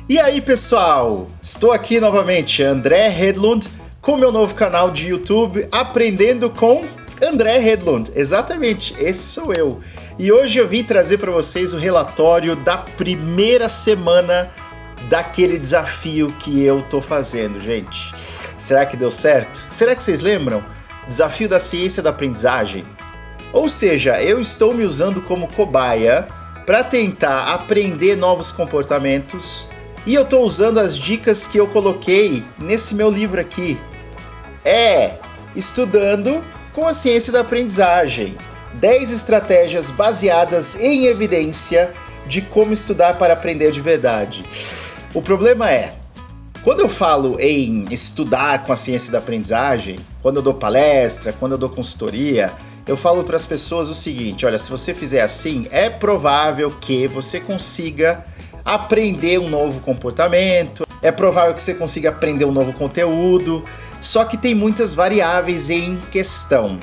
E aí, pessoal? Estou aqui novamente, André Hedlund, com meu novo canal de YouTube, Aprendendo com André Hedlund. Exatamente, esse sou eu. E hoje eu vim trazer para vocês o relatório da primeira semana daquele desafio que eu tô fazendo, gente. Será que deu certo? Será que vocês lembram? Desafio da ciência da aprendizagem? Ou seja, eu estou me usando como cobaia para tentar aprender novos comportamentos e eu estou usando as dicas que eu coloquei nesse meu livro aqui. Estudando com a ciência da aprendizagem. 10 estratégias baseadas em evidência de como estudar para aprender de verdade. O problema é, quando eu falo em estudar com a ciência da aprendizagem, quando eu dou palestra, quando eu dou consultoria, eu falo para as pessoas o seguinte: olha, se você fizer assim, é provável que você consiga aprender um novo comportamento, é provável que você consiga aprender um novo conteúdo, só que tem muitas variáveis em questão.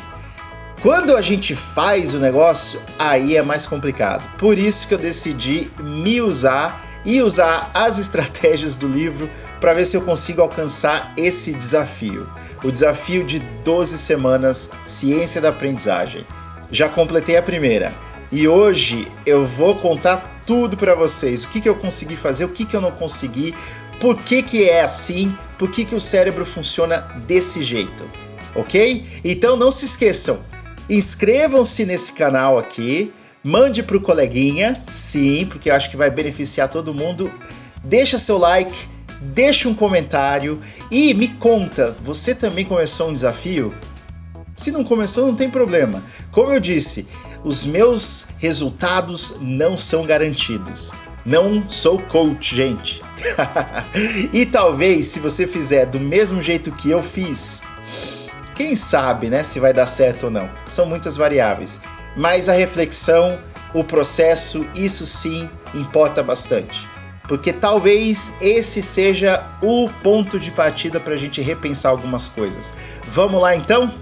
Quando a gente faz o negócio, aí é mais complicado. Por isso que eu decidi me usar e usar as estratégias do livro para ver se eu consigo alcançar esse desafio. O desafio de 12 semanas, Ciência da Aprendizagem. Já completei a primeira e hoje eu vou contar tudo para vocês. O que eu consegui fazer, o que eu não consegui, por que é assim, por que o cérebro funciona desse jeito, ok? Então não se esqueçam, inscrevam-se nesse canal aqui, mande para o coleguinha, sim, porque eu acho que vai beneficiar todo mundo. Deixa seu like, deixa um comentário e me conta, você também começou um desafio? Se não começou, não tem problema. Como eu disse, os meus resultados não são garantidos. Não sou coach, gente. E talvez, se você fizer do mesmo jeito que eu fiz, quem sabe, né, se vai dar certo ou não. São muitas variáveis. Mas a reflexão, o processo, isso sim importa bastante. Porque talvez esse seja o ponto de partida para a gente repensar algumas coisas. Vamos lá então?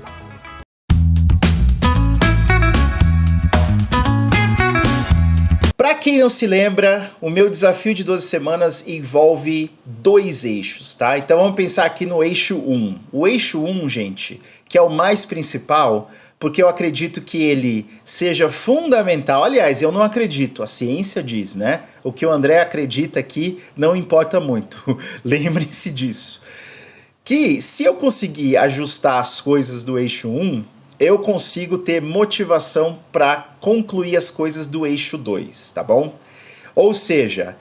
Para quem não se lembra, o meu desafio de 12 semanas envolve 2 eixos, tá? Então vamos pensar aqui no eixo 1. O eixo 1, gente, que é o mais principal, porque eu acredito que ele seja fundamental. Aliás, eu não acredito, a ciência diz, né? O que o André acredita aqui não importa muito. Lembrem-se disso. Que se eu conseguir ajustar as coisas do eixo 1, eu consigo ter motivação para concluir as coisas do eixo 2, tá bom? Ou seja,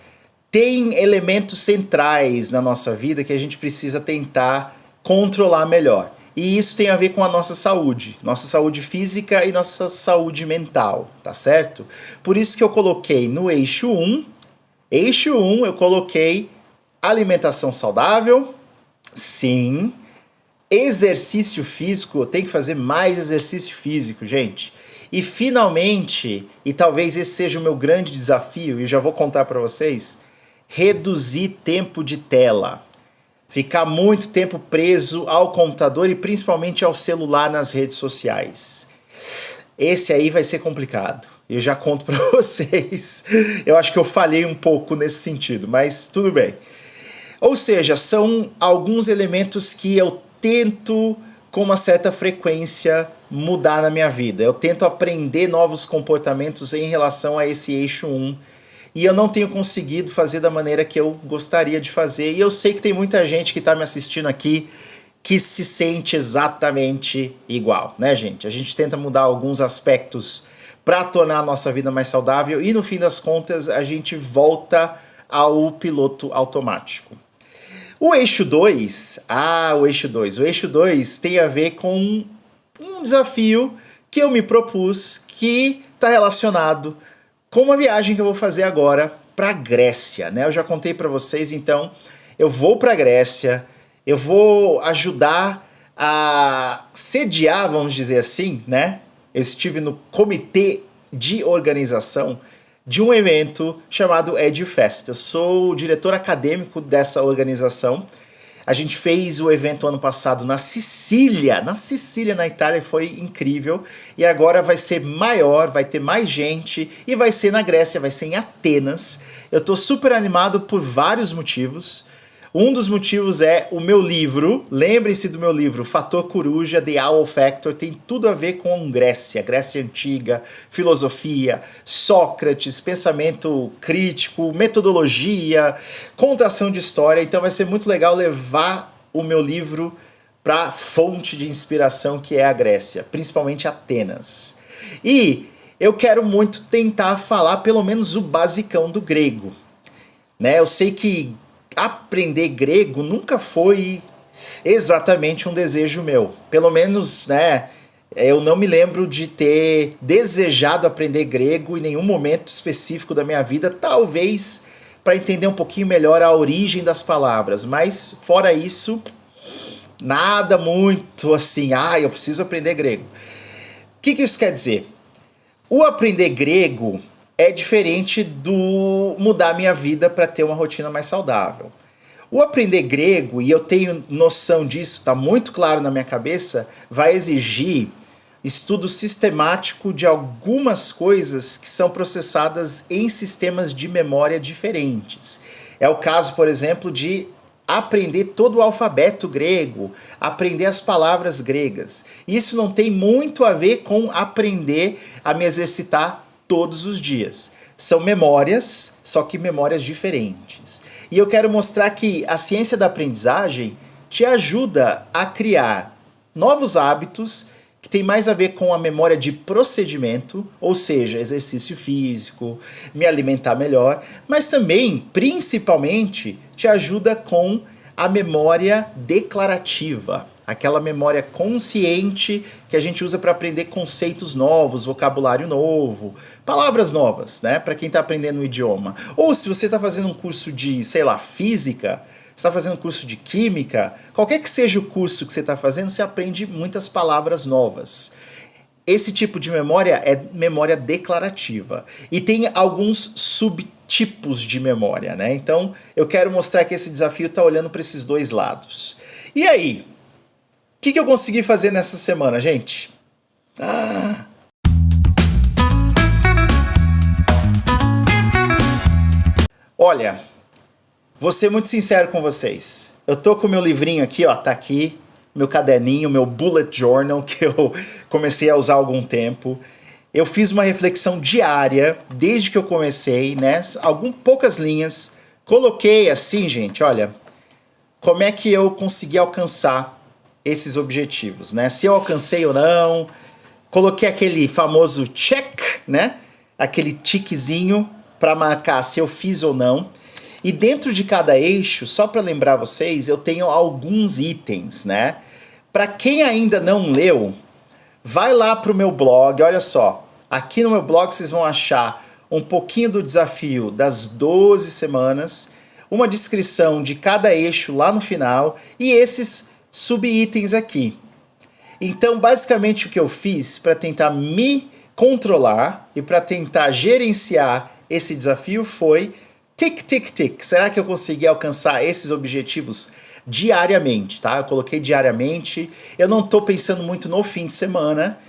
tem elementos centrais na nossa vida que a gente precisa tentar controlar melhor. E isso tem a ver com a nossa saúde física e nossa saúde mental, tá certo? Por isso que eu coloquei no eixo 1, eu coloquei alimentação saudável, sim. Exercício físico, eu tenho que fazer mais exercício físico, gente. E finalmente, e talvez esse seja o meu grande desafio, e já vou contar para vocês, reduzir tempo de tela. Ficar muito tempo preso ao computador e principalmente ao celular nas redes sociais. Esse aí vai ser complicado. Eu já conto para vocês. Eu acho que eu falhei um pouco nesse sentido, mas tudo bem. Ou seja, são alguns elementos que eu tento com uma certa frequência mudar na minha vida. Eu tento aprender novos comportamentos em relação a esse eixo 1. E eu não tenho conseguido fazer da maneira que eu gostaria de fazer. E eu sei que tem muita gente que está me assistindo aqui que se sente exatamente igual, né, gente? A gente tenta mudar alguns aspectos para tornar a nossa vida mais saudável e no fim das contas a gente volta ao piloto automático. O eixo 2, o eixo 2 tem a ver com um desafio que eu me propus que está relacionado com uma viagem que eu vou fazer agora para a Grécia, né? Eu já contei para vocês, então eu vou para a Grécia, eu vou ajudar a sediar, vamos dizer assim, né? Eu estive no comitê de organização de um evento chamado EduFest. Eu sou o diretor acadêmico dessa organização. A gente fez o evento ano passado na Sicília, na Itália, foi incrível. E agora vai ser maior, vai ter mais gente e vai ser na Grécia, vai ser em Atenas. Eu tô super animado por vários motivos. Um dos motivos é o meu livro, lembrem-se do meu livro, Fator Coruja, The Owl Factor, tem tudo a ver com Grécia, Grécia Antiga, filosofia, Sócrates, pensamento crítico, metodologia, contação de história, então vai ser muito legal levar o meu livro para a fonte de inspiração que é a Grécia, principalmente Atenas. E eu quero muito tentar falar pelo menos o basicão do grego, né? Eu sei que aprender grego nunca foi exatamente um desejo meu. Pelo menos, né, eu não me lembro de ter desejado aprender grego em nenhum momento específico da minha vida, talvez para entender um pouquinho melhor a origem das palavras, mas fora isso, nada muito assim, eu preciso aprender grego. O que isso quer dizer? O aprender grego é diferente do mudar minha vida para ter uma rotina mais saudável. O aprender grego, e eu tenho noção disso, está muito claro na minha cabeça, vai exigir estudo sistemático de algumas coisas que são processadas em sistemas de memória diferentes. É o caso, por exemplo, de aprender todo o alfabeto grego, aprender as palavras gregas. Isso não tem muito a ver com aprender a me exercitar todos os dias. São memórias, só que memórias diferentes. E eu quero mostrar que a ciência da aprendizagem te ajuda a criar novos hábitos que tem mais a ver com a memória de procedimento, ou seja, exercício físico, me alimentar melhor, mas também, principalmente, te ajuda com a memória declarativa. Aquela memória consciente que a gente usa para aprender conceitos novos, vocabulário novo, palavras novas, né? Para quem está aprendendo um idioma. Ou se você está fazendo um curso de, sei lá, física, você está fazendo um curso de química, qualquer que seja o curso que você está fazendo, você aprende muitas palavras novas. Esse tipo de memória é memória declarativa. E tem alguns subtipos de memória, né? Então, eu quero mostrar que esse desafio está olhando para esses dois lados. E aí? O que eu consegui fazer nessa semana, gente? Olha, vou ser muito sincero com vocês. Eu tô com o meu livrinho aqui, ó, tá aqui, meu caderninho, meu bullet journal, que eu comecei a usar há algum tempo. Eu fiz uma reflexão diária, desde que eu comecei, né? Poucas linhas. Coloquei assim, gente, olha, como é que eu consegui alcançar esses objetivos, né? Se eu alcancei ou não, coloquei aquele famoso check, né? Aquele tiquezinho para marcar se eu fiz ou não. E dentro de cada eixo, só para lembrar vocês, eu tenho alguns itens, né? Para quem ainda não leu, vai lá para o meu blog, olha só. Aqui no meu blog vocês vão achar um pouquinho do desafio das 12 semanas, uma descrição de cada eixo lá no final e esses subitens aqui. Então, basicamente o que eu fiz para tentar me controlar e para tentar gerenciar esse desafio foi tic, tic, tic. Será que eu consegui alcançar esses objetivos diariamente, tá? Eu coloquei diariamente. Eu não estou pensando muito no fim de semana,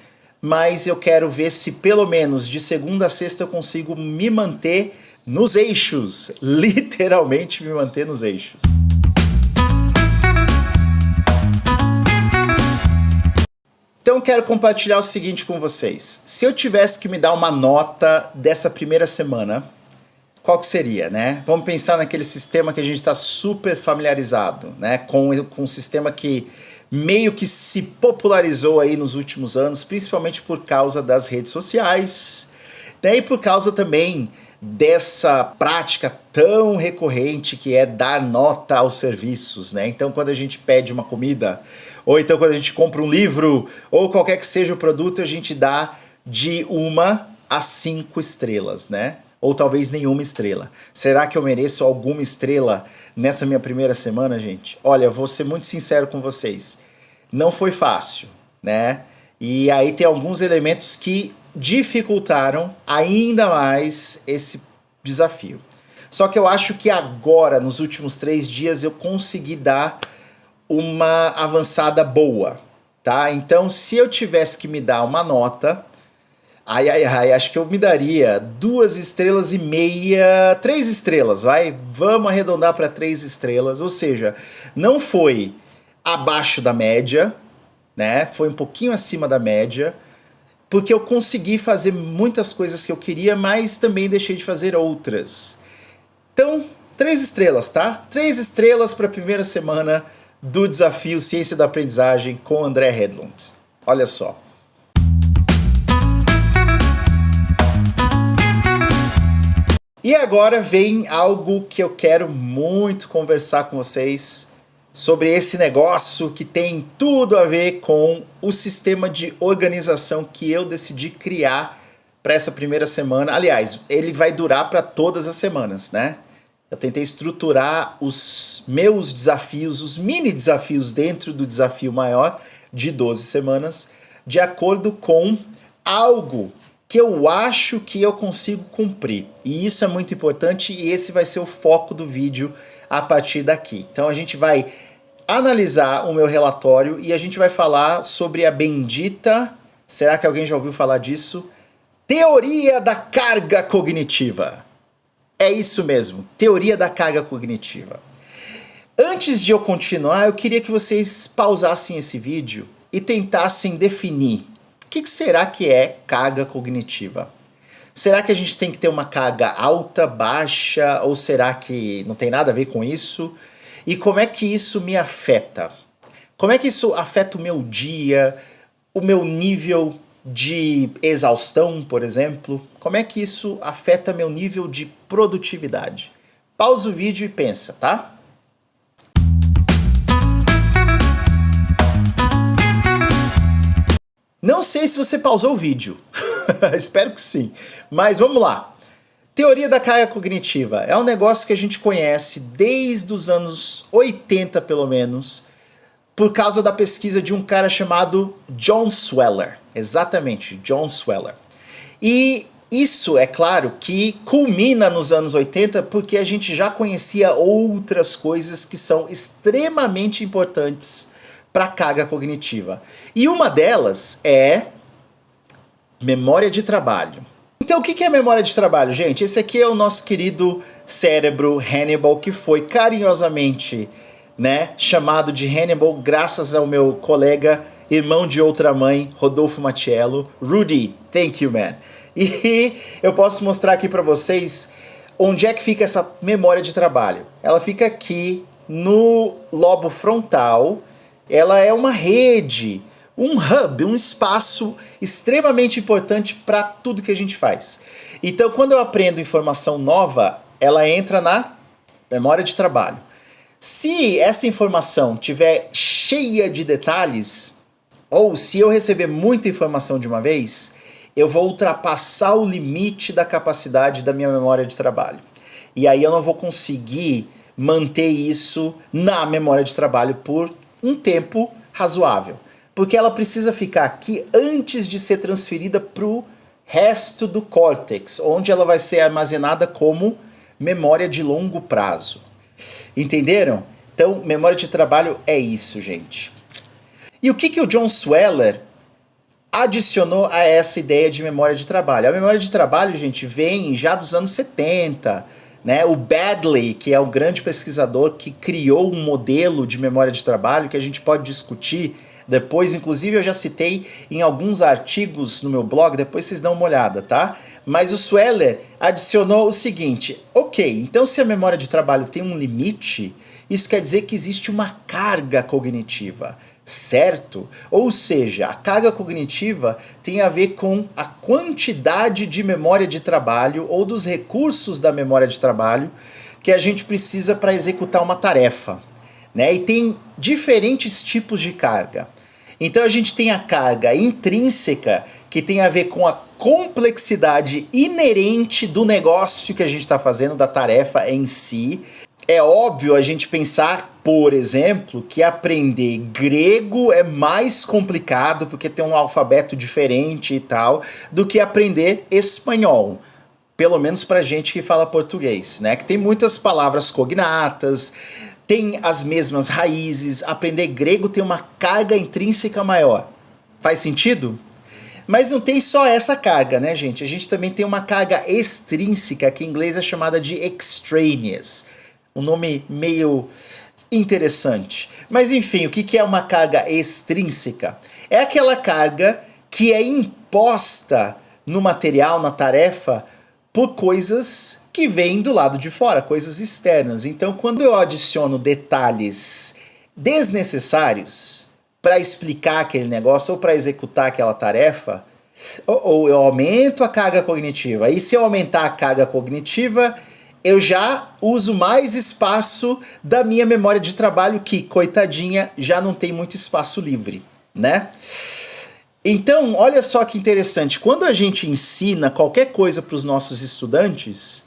mas eu quero ver se pelo menos de segunda a sexta eu consigo me manter nos eixos. Literalmente me manter nos eixos. Então eu quero compartilhar o seguinte com vocês. Se eu tivesse que me dar uma nota dessa primeira semana, qual que seria, né? Vamos pensar naquele sistema que a gente está super familiarizado, né? Com um sistema que meio que se popularizou aí nos últimos anos, principalmente por causa das redes sociais, né? E por causa também dessa prática tão recorrente que é dar nota aos serviços, né? Então quando a gente pede uma comida, ou então quando a gente compra um livro, ou qualquer que seja o produto, a gente dá de 1 a 5 estrelas, né? Ou talvez nenhuma estrela. Será que eu mereço alguma estrela nessa minha primeira semana, gente? Olha, vou ser muito sincero com vocês. Não foi fácil, né? E aí tem alguns elementos que dificultaram ainda mais esse desafio. Só que eu acho que agora, nos últimos 3 dias, eu consegui dar uma avançada boa, tá? Então, se eu tivesse que me dar uma nota, acho que eu me daria 2,5 estrelas, 3 estrelas, vai? Vamos arredondar para 3 estrelas, ou seja, não foi abaixo da média, né? Foi um pouquinho acima da média, porque eu consegui fazer muitas coisas que eu queria, mas também deixei de fazer outras. Então, 3 estrelas, tá? 3 estrelas para a primeira semana do desafio Ciência da Aprendizagem com André Hedlund. Olha só. E agora vem algo que eu quero muito conversar com vocês sobre esse negócio que tem tudo a ver com o sistema de organização que eu decidi criar para essa primeira semana. Aliás, ele vai durar para todas as semanas, né? Eu tentei estruturar os meus desafios, os mini desafios dentro do desafio maior de 12 semanas, de acordo com algo que eu acho que eu consigo cumprir. E isso é muito importante e esse vai ser o foco do vídeo a partir daqui. Então a gente vai analisar o meu relatório e a gente vai falar sobre a bendita, será que alguém já ouviu falar disso? Teoria da carga cognitiva. É isso mesmo, teoria da carga cognitiva. Antes de eu continuar, eu queria que vocês pausassem esse vídeo e tentassem definir o que será que é carga cognitiva. Será que a gente tem que ter uma carga alta, baixa, ou será que não tem nada a ver com isso? E como é que isso me afeta? Como é que isso afeta o meu dia, o meu nível de exaustão, por exemplo? Como é que isso afeta meu nível de produtividade? Pausa o vídeo e pensa, tá? Não sei se você pausou o vídeo, espero que sim, mas vamos lá. Teoria da carga cognitiva é um negócio que a gente conhece desde os anos 80, pelo menos, por causa da pesquisa de um cara chamado John Sweller. Exatamente, John Sweller. E isso, é claro, que culmina nos anos 80 porque a gente já conhecia outras coisas que são extremamente importantes para a carga cognitiva. E uma delas é memória de trabalho. Então o que é memória de trabalho, gente? Esse aqui é o nosso querido cérebro Hannibal, que foi carinhosamente, né, chamado de Hannibal graças ao meu colega, irmão de outra mãe, Rodolfo Matiello. Rudy, thank you, man. E eu posso mostrar aqui para vocês onde é que fica essa memória de trabalho. Ela fica aqui no lobo frontal. Ela é uma rede, um hub, um espaço extremamente importante para tudo que a gente faz. Então, quando eu aprendo informação nova, ela entra na memória de trabalho. Se essa informação tiver cheia de detalhes, ou se eu receber muita informação de uma vez, eu vou ultrapassar o limite da capacidade da minha memória de trabalho. E aí eu não vou conseguir manter isso na memória de trabalho por um tempo razoável. Porque ela precisa ficar aqui antes de ser transferida para o resto do córtex, onde ela vai ser armazenada como memória de longo prazo. Entenderam? Então, memória de trabalho é isso, gente. E o que o John Sweller adicionou a essa ideia de memória de trabalho? A memória de trabalho, gente, vem já dos anos 70, né? O Baddeley, que é o grande pesquisador que criou um modelo de memória de trabalho que a gente pode discutir depois, inclusive eu já citei em alguns artigos no meu blog, depois vocês dão uma olhada, tá? Mas o Sweller adicionou o seguinte: ok, então se a memória de trabalho tem um limite, isso quer dizer que existe uma carga cognitiva, certo? Ou seja, a carga cognitiva tem a ver com a quantidade de memória de trabalho ou dos recursos da memória de trabalho que a gente precisa para executar uma tarefa, né? E tem diferentes tipos de carga. Então a gente tem a carga intrínseca, que tem a ver com a complexidade inerente do negócio que a gente está fazendo, da tarefa em si. É óbvio a gente pensar, por exemplo, que aprender grego é mais complicado porque tem um alfabeto diferente e tal, do que aprender espanhol. Pelo menos pra gente que fala português, né? Que tem muitas palavras cognatas, tem as mesmas raízes, aprender grego tem uma carga intrínseca maior. Faz sentido? Mas não tem só essa carga, né, gente? A gente também tem uma carga extrínseca, que em inglês é chamada de extraneous. Um nome meio interessante. Mas enfim, o que é uma carga extrínseca? É aquela carga que é imposta no material, na tarefa, por coisas que vêm do lado de fora, coisas externas. Então, quando eu adiciono detalhes desnecessários para explicar aquele negócio ou para executar aquela tarefa, ou eu aumento a carga cognitiva. E se eu aumentar a carga cognitiva, eu já uso mais espaço da minha memória de trabalho, que, coitadinha, já não tem muito espaço livre, né? Então, olha só que interessante, quando a gente ensina qualquer coisa para os nossos estudantes,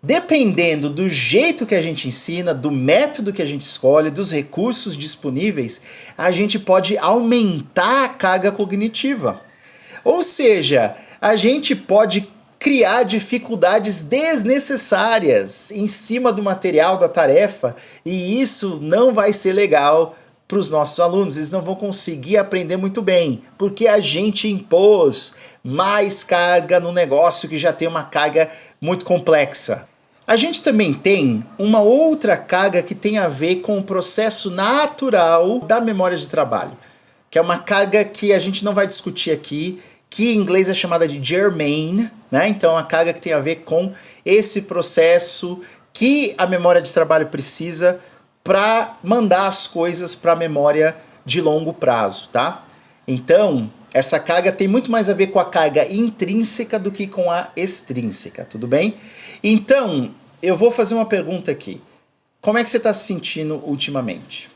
dependendo do jeito que a gente ensina, do método que a gente escolhe, dos recursos disponíveis, a gente pode aumentar a carga cognitiva. Ou seja, a gente pode criar dificuldades desnecessárias em cima do material da tarefa, e isso não vai ser legal para os nossos alunos. Eles não vão conseguir aprender muito bem, porque a gente impôs mais carga no negócio que já tem uma carga muito complexa. A gente também tem uma outra carga que tem a ver com o processo natural da memória de trabalho, que é uma carga que a gente não vai discutir aqui, que em inglês é chamada de germane, né? Então, a carga que tem a ver com esse processo que a memória de trabalho precisa para mandar as coisas para a memória de longo prazo, tá? Então, essa carga tem muito mais a ver com a carga intrínseca do que com a extrínseca, tudo bem? Então, eu vou fazer uma pergunta aqui. Como é que você está se sentindo ultimamente?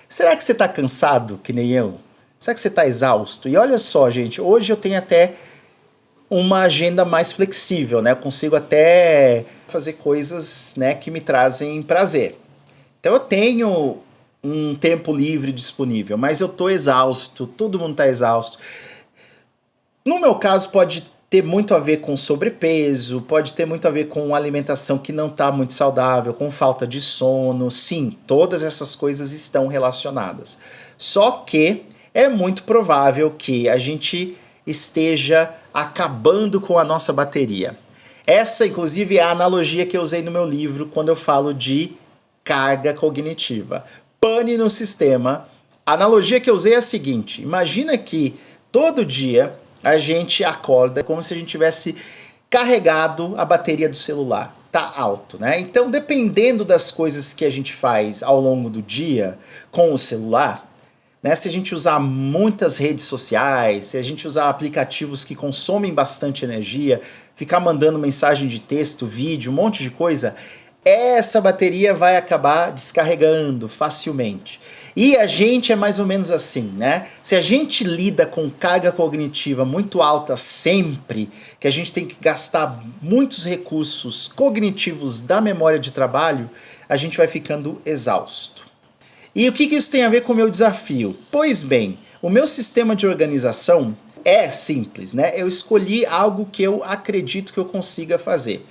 Será que você está cansado, que nem eu? Será que você está exausto? E olha só, gente, hoje eu tenho até uma agenda mais flexível, né? Eu consigo até fazer coisas, né, que me trazem prazer. Então eu tenho um tempo livre disponível, mas eu tô exausto, todo mundo tá exausto. No meu caso pode ter muito a ver com sobrepeso, pode ter muito a ver com alimentação que não tá muito saudável, com falta de sono. Sim, todas essas coisas estão relacionadas. Só que é muito provável que a gente esteja acabando com a nossa bateria. Essa, inclusive, é a analogia que eu usei no meu livro quando eu falo de carga cognitiva. Pane no sistema. A analogia que eu usei é a seguinte: imagina que todo dia a gente acorda como se a gente tivesse carregado a bateria do celular. Tá alto, né? Então, dependendo das coisas que a gente faz ao longo do dia com o celular, né, se a gente usar muitas redes sociais, se a gente usar aplicativos que consomem bastante energia, ficar mandando mensagem de texto, vídeo, um monte de coisa, essa bateria vai acabar descarregando facilmente. E a gente é mais ou menos assim, né? Se a gente lida com carga cognitiva muito alta sempre, que a gente tem que gastar muitos recursos cognitivos da memória de trabalho, a gente vai ficando exausto. E o que isso tem a ver com o meu desafio? Pois bem, o meu sistema de organização é simples, né? Eu escolhi algo que eu acredito que eu consiga fazer.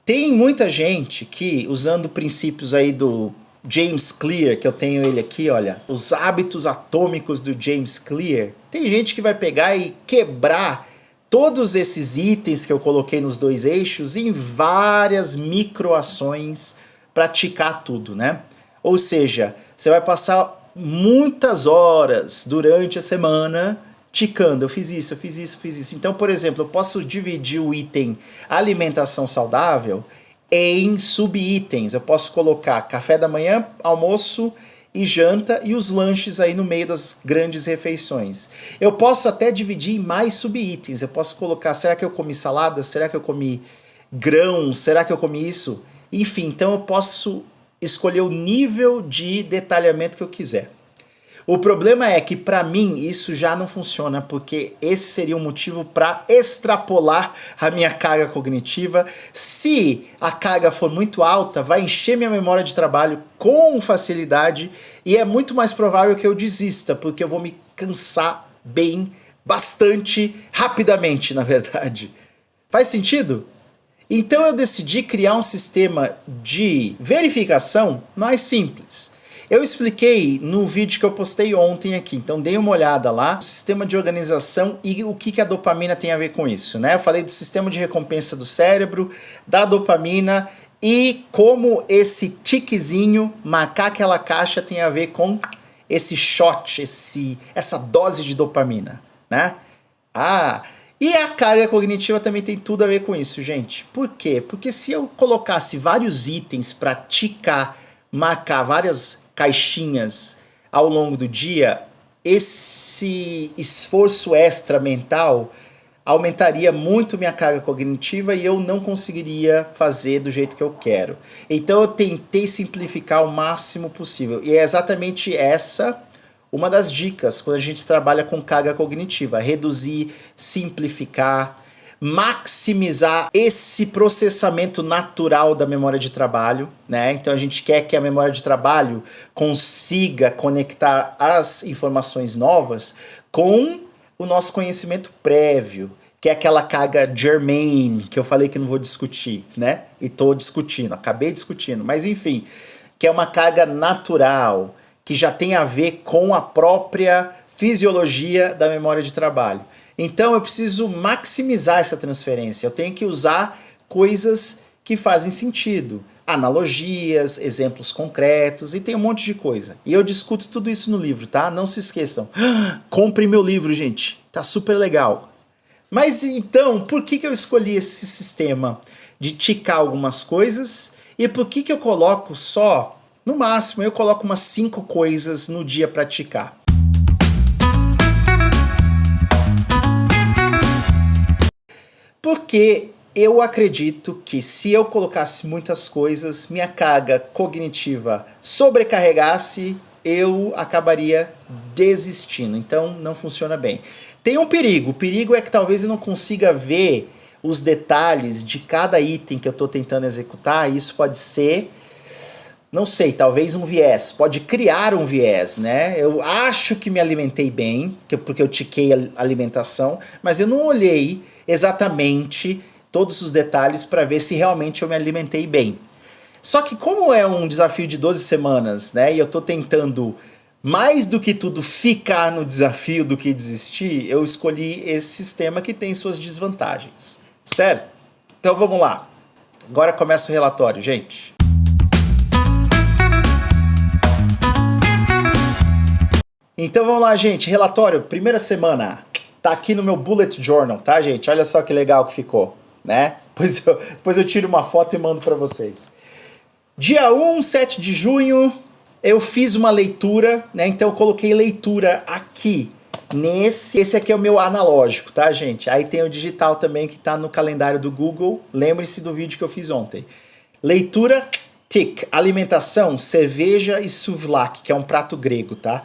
Tem muita gente que, usando princípios aí do James Clear, que eu tenho ele aqui, olha, os hábitos atômicos do James Clear, tem gente que vai pegar e quebrar todos esses itens que eu coloquei nos dois eixos em várias microações para ticar tudo, né? Ou seja, você vai passar muitas horas durante a semana ticando, eu fiz isso, eu fiz isso, eu fiz isso. Então, por exemplo, eu posso dividir o item alimentação saudável em subitens. Eu posso colocar café da manhã, almoço e janta e os lanches aí no meio das grandes refeições. Eu posso até dividir em mais subitens. Eu posso colocar, será que eu comi salada? Será que eu comi grão? Será que eu comi isso? Enfim, então eu posso escolher o nível de detalhamento que eu quiser. O problema é que para mim isso já não funciona, porque esse seria um motivo para extrapolar a minha carga cognitiva. Se a carga for muito alta, vai encher minha memória de trabalho com facilidade e é muito mais provável que eu desista, porque eu vou me cansar bastante rapidamente, na verdade. Faz sentido? Então eu decidi criar um sistema de verificação mais simples. Eu expliquei no vídeo que eu postei ontem aqui, então dê uma olhada lá, o sistema de organização e o que a dopamina tem a ver com isso, né? Eu falei do sistema de recompensa do cérebro, da dopamina e como esse tiquezinho, marcar aquela caixa tem a ver com esse shot, essa dose de dopamina, né? E a carga cognitiva também tem tudo a ver com isso, gente. Por quê? Porque se eu colocasse vários itens para ticar, marcar várias caixinhas ao longo do dia, esse esforço extra mental aumentaria muito minha carga cognitiva e eu não conseguiria fazer do jeito que eu quero. Então eu tentei simplificar o máximo possível. E é exatamente essa uma das dicas quando a gente trabalha com carga cognitiva. Reduzir, simplificar, maximizar esse processamento natural da memória de trabalho, né? Então a gente quer que a memória de trabalho consiga conectar as informações novas com o nosso conhecimento prévio, que é aquela carga germane, que eu falei que não vou discutir, né? E tô discutindo, acabei discutindo, mas enfim, que é uma carga natural, que já tem a ver com a própria fisiologia da memória de trabalho. Então eu preciso maximizar essa transferência, eu tenho que usar coisas que fazem sentido, analogias, exemplos concretos e tem um monte de coisa. E eu discuto tudo isso no livro, tá? Não se esqueçam. Compre meu livro, gente, tá super legal. Mas então, por que eu escolhi esse sistema de ticar algumas coisas e por que eu coloco só, no máximo, eu coloco umas 5 coisas no dia para ticar? Porque eu acredito que se eu colocasse muitas coisas, minha carga cognitiva sobrecarregasse, eu acabaria desistindo. Então não funciona bem. Tem um perigo. O perigo é que talvez eu não consiga ver os detalhes de cada item que eu estou tentando executar. Isso pode ser, não sei, talvez um viés. Pode criar um viés, né? Eu acho que me alimentei bem, porque eu tiquei a alimentação, mas eu não olhei exatamente todos os detalhes para ver se realmente eu me alimentei bem. Só que como é um desafio de 12 semanas, né, e eu estou tentando mais do que tudo ficar no desafio do que desistir, eu escolhi esse sistema que tem suas desvantagens, certo? Então vamos lá. Agora começa o relatório, gente. Então vamos lá, gente. Relatório, primeira semana. Tá aqui no meu bullet journal, tá, gente? Olha só que legal que ficou, né? Depois eu tiro uma foto e mando para vocês. Dia 1, 7 de junho, eu fiz uma leitura, né? Então eu coloquei leitura aqui, esse aqui é o meu analógico, tá, gente? Aí tem o digital também que tá no calendário do Google. Lembre-se do vídeo que eu fiz ontem. Leitura, tic. Alimentação, cerveja e souvlaki, que é um prato grego, tá?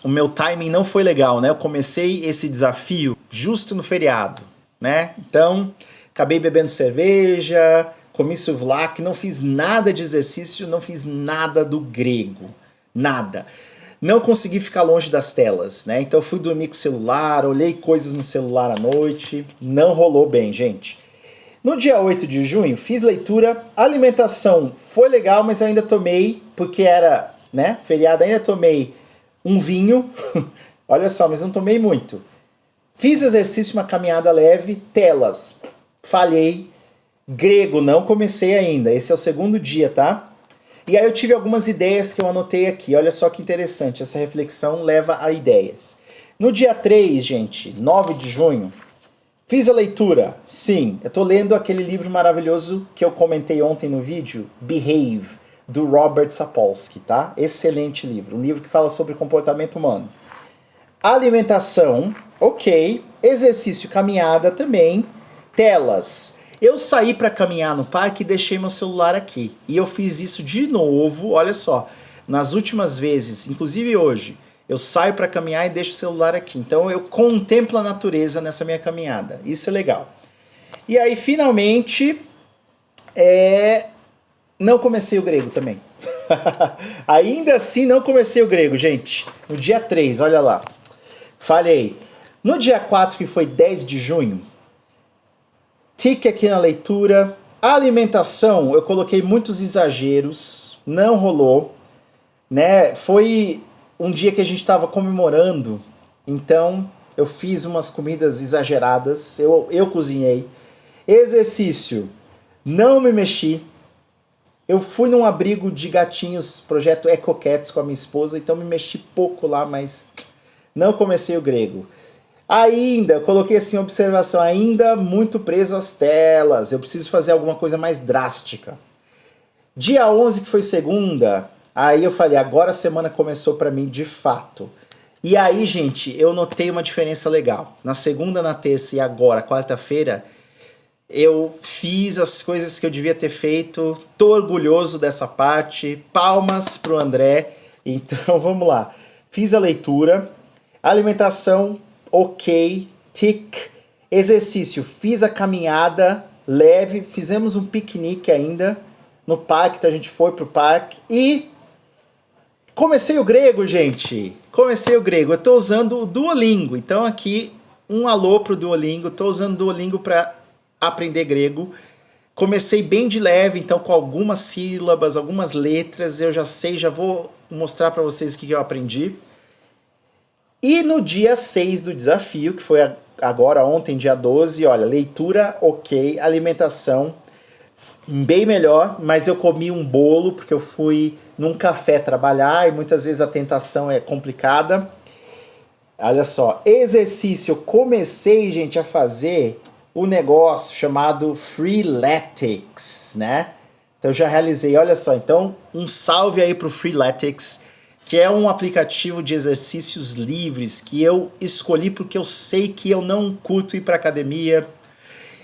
O meu timing não foi legal, né? Eu comecei esse desafio justo no feriado, né? Então, acabei bebendo cerveja, comi souvlaki, não fiz nada de exercício, não fiz nada do grego, nada. Não consegui ficar longe das telas, né? Então fui dormir com o celular, olhei coisas no celular à noite, não rolou bem, gente. No dia 8 de junho, fiz leitura, alimentação foi legal, mas eu ainda tomei, porque era, né, feriado, ainda tomei um vinho, olha só, mas não tomei muito. Fiz exercício, uma caminhada leve, telas, falhei, grego não comecei ainda, esse é o segundo dia, tá? E aí eu tive algumas ideias que eu anotei aqui, olha só que interessante, essa reflexão leva a ideias. No dia 3, gente, 9 de junho, fiz a leitura, sim, eu tô lendo aquele livro maravilhoso que eu comentei ontem no vídeo, Behave, do Robert Sapolsky, tá? Excelente livro, um livro que fala sobre comportamento humano. Alimentação, ok. Exercício, caminhada também. Telas. Eu saí para caminhar no parque e deixei meu celular aqui. E eu fiz isso de novo, olha só. Nas últimas vezes, inclusive hoje, eu saio para caminhar e deixo o celular aqui. Então eu contemplo a natureza nessa minha caminhada. Isso é legal. E aí, finalmente, não comecei o grego também. Ainda assim não comecei o grego, gente. No dia 3, olha lá. Falhei. No dia 4, que foi 10 de junho, tique aqui na leitura. A alimentação, eu coloquei muitos exageros, não rolou, né? Foi um dia que a gente estava comemorando, então eu fiz umas comidas exageradas, eu cozinhei. Exercício, não me mexi. Eu fui num abrigo de gatinhos, projeto EcoCats com a minha esposa, então me mexi pouco lá, mas não comecei o grego. Ainda, eu coloquei assim, observação, ainda muito preso às telas, eu preciso fazer alguma coisa mais drástica. Dia 11, que foi segunda, aí eu falei, agora a semana começou pra mim de fato. E aí, gente, eu notei uma diferença legal. Na segunda, na terça e agora, quarta-feira, eu fiz as coisas que eu devia ter feito, tô orgulhoso dessa parte, palmas pro André. Então, vamos lá. Fiz a leitura, alimentação, ok, tic, exercício, fiz a caminhada leve, fizemos um piquenique ainda no parque, então a gente foi pro parque e comecei o grego, gente. Comecei o grego. Eu tô usando o Duolingo, então aqui um alô pro Duolingo. Tô usando o Duolingo para aprender grego. Comecei bem de leve, então com algumas sílabas, algumas letras, eu já sei, já vou mostrar para vocês o que eu aprendi. E no dia 6 do desafio, que foi agora ontem, dia 12, olha, leitura ok, alimentação bem melhor, mas eu comi um bolo porque eu fui num café trabalhar e muitas vezes a tentação é complicada. Olha só, exercício, eu comecei, gente, a fazer o negócio chamado Freeletics, né? Então eu já realizei, olha só, então um salve aí pro Freeletics, que é um aplicativo de exercícios livres que eu escolhi porque eu sei que eu não curto ir para academia.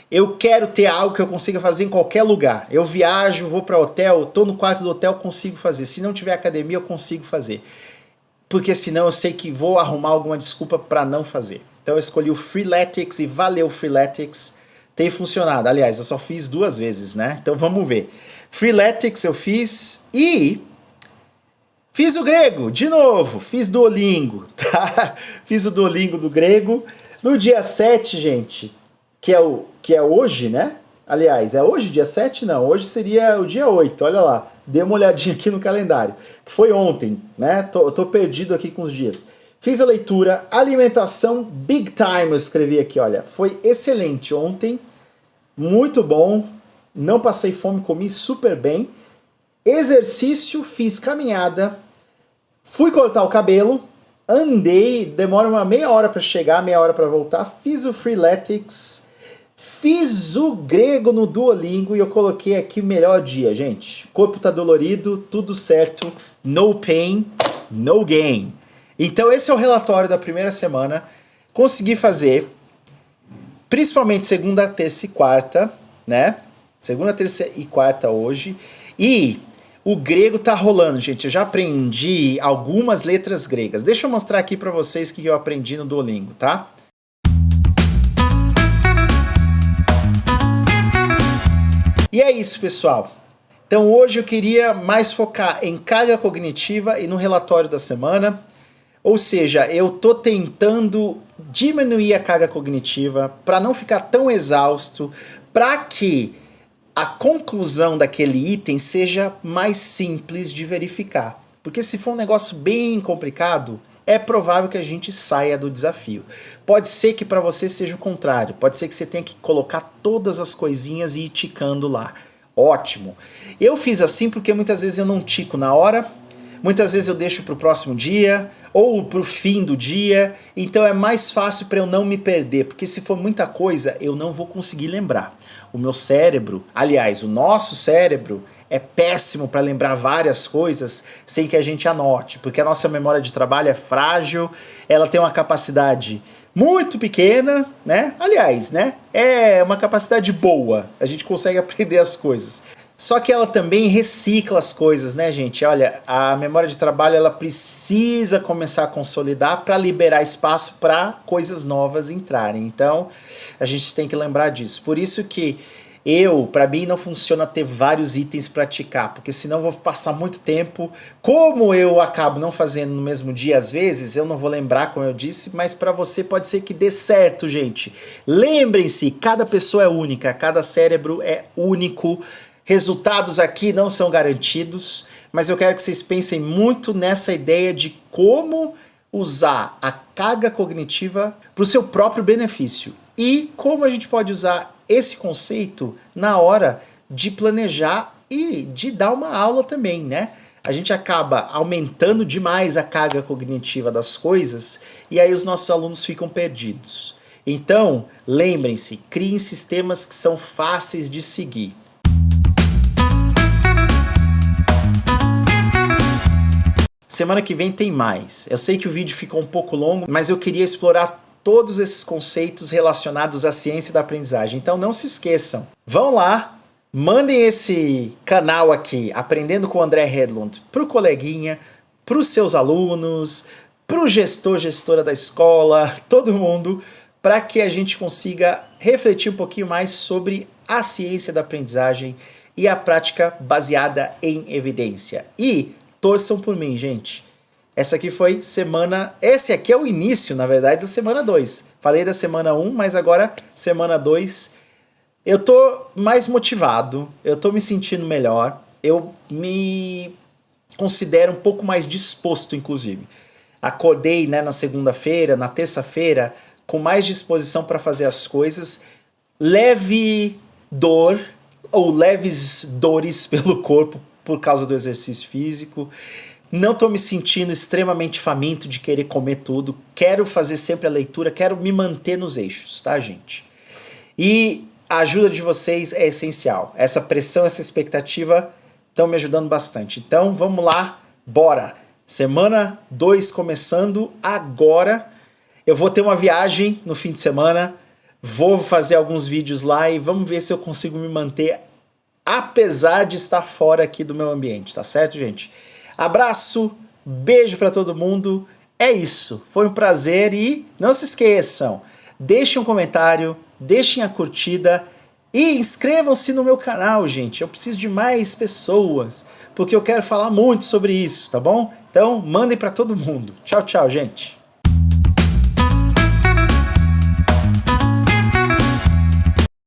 Eu quero ter algo que eu consiga fazer em qualquer lugar. Eu viajo, vou para hotel, tô no quarto do hotel, consigo fazer. Se não tiver academia, eu consigo fazer. Porque senão eu sei que vou arrumar alguma desculpa para não fazer. Então eu escolhi o Freeletics e valeu Freeletics. Tem funcionado. Aliás, eu só fiz 2 vezes, né? Então vamos ver. Freeletics eu fiz e fiz o grego, de novo, fiz Duolingo, tá? Fiz o Duolingo do grego. No dia 7, gente, que é hoje, né? Aliás, é hoje dia 7? Não, hoje seria o dia 8, olha lá. Dê uma olhadinha aqui no calendário, que foi ontem, né? Tô perdido aqui com os dias. Fiz a leitura, alimentação big time, eu escrevi aqui, olha. Foi excelente ontem, muito bom, não passei fome, comi super bem. Exercício, fiz caminhada, fui cortar o cabelo, andei, demora uma meia hora para chegar, meia hora para voltar, fiz o Freeletics, fiz o grego no Duolingo e eu coloquei aqui o melhor dia, gente. O corpo tá dolorido, tudo certo, no pain, no gain. Então esse é o relatório da primeira semana. Consegui fazer, principalmente segunda, terça e quarta, né? Segunda, terça e quarta hoje. E o grego tá rolando, gente. Eu já aprendi algumas letras gregas. Deixa eu mostrar aqui para vocês o que eu aprendi no Duolingo, tá? E é isso, pessoal. Então hoje eu queria mais focar em carga cognitiva e no relatório da semana. Ou seja, eu tô tentando diminuir a carga cognitiva para não ficar tão exausto, para que a conclusão daquele item seja mais simples de verificar. Porque se for um negócio bem complicado, é provável que a gente saia do desafio. Pode ser que para você seja o contrário, pode ser que você tenha que colocar todas as coisinhas e ir ticando lá. Ótimo. Eu fiz assim porque muitas vezes eu não tico na hora, muitas vezes eu deixo para o próximo dia ou para o fim do dia, então é mais fácil para eu não me perder, porque se for muita coisa eu não vou conseguir lembrar. O meu cérebro, aliás, o nosso cérebro é péssimo para lembrar várias coisas sem que a gente anote, porque a nossa memória de trabalho é frágil, ela tem uma capacidade muito pequena, né? Aliás, né? É uma capacidade boa, a gente consegue aprender as coisas. Só que ela também recicla as coisas, né, gente? Olha, a memória de trabalho ela precisa começar a consolidar para liberar espaço para coisas novas entrarem. Então, a gente tem que lembrar disso. Por isso que Para mim não funciona ter vários itens para ticar, porque senão eu vou passar muito tempo. Como eu acabo não fazendo no mesmo dia às vezes, eu não vou lembrar, como eu disse, mas para você pode ser que dê certo, gente. Lembrem-se, cada pessoa é única, cada cérebro é único. Resultados aqui não são garantidos, mas eu quero que vocês pensem muito nessa ideia de como usar a carga cognitiva para o seu próprio benefício e como a gente pode usar esse conceito na hora de planejar e de dar uma aula também, né? A gente acaba aumentando demais a carga cognitiva das coisas e aí os nossos alunos ficam perdidos. Então, lembrem-se, criem sistemas que são fáceis de seguir. Semana que vem tem mais. Eu sei que o vídeo ficou um pouco longo, mas eu queria explorar todos esses conceitos relacionados à ciência da aprendizagem. Então não se esqueçam. Vão lá, mandem esse canal aqui, Aprendendo com o André Hedlund, para o coleguinha, para os seus alunos, para o gestor, gestora da escola, todo mundo, para que a gente consiga refletir um pouquinho mais sobre a ciência da aprendizagem e a prática baseada em evidência. E torçam por mim, gente. Essa aqui foi semana... Esse aqui é o início, na verdade, da semana 2. Falei da semana 1, mas agora semana 2. Eu tô mais motivado, eu tô me sentindo melhor, eu me considero um pouco mais disposto, inclusive. Acordei, né, na segunda-feira, na terça-feira, com mais disposição para fazer as coisas. Leve dor, ou leves dores pelo corpo, por causa do exercício físico. Não estou me sentindo extremamente faminto de querer comer tudo. Quero fazer sempre a leitura, quero me manter nos eixos, tá, gente? E a ajuda de vocês é essencial. Essa pressão, essa expectativa estão me ajudando bastante. Então, vamos lá, bora! Semana 2 começando agora. Eu vou ter uma viagem no fim de semana. Vou fazer alguns vídeos lá e vamos ver se eu consigo me manter apesar de estar fora aqui do meu ambiente, tá certo, gente? Abraço, beijo para todo mundo, é isso, foi um prazer e não se esqueçam, deixem um comentário, deixem a curtida e inscrevam-se no meu canal, gente, eu preciso de mais pessoas, porque eu quero falar muito sobre isso, tá bom? Então, mandem para todo mundo. Tchau, tchau, gente.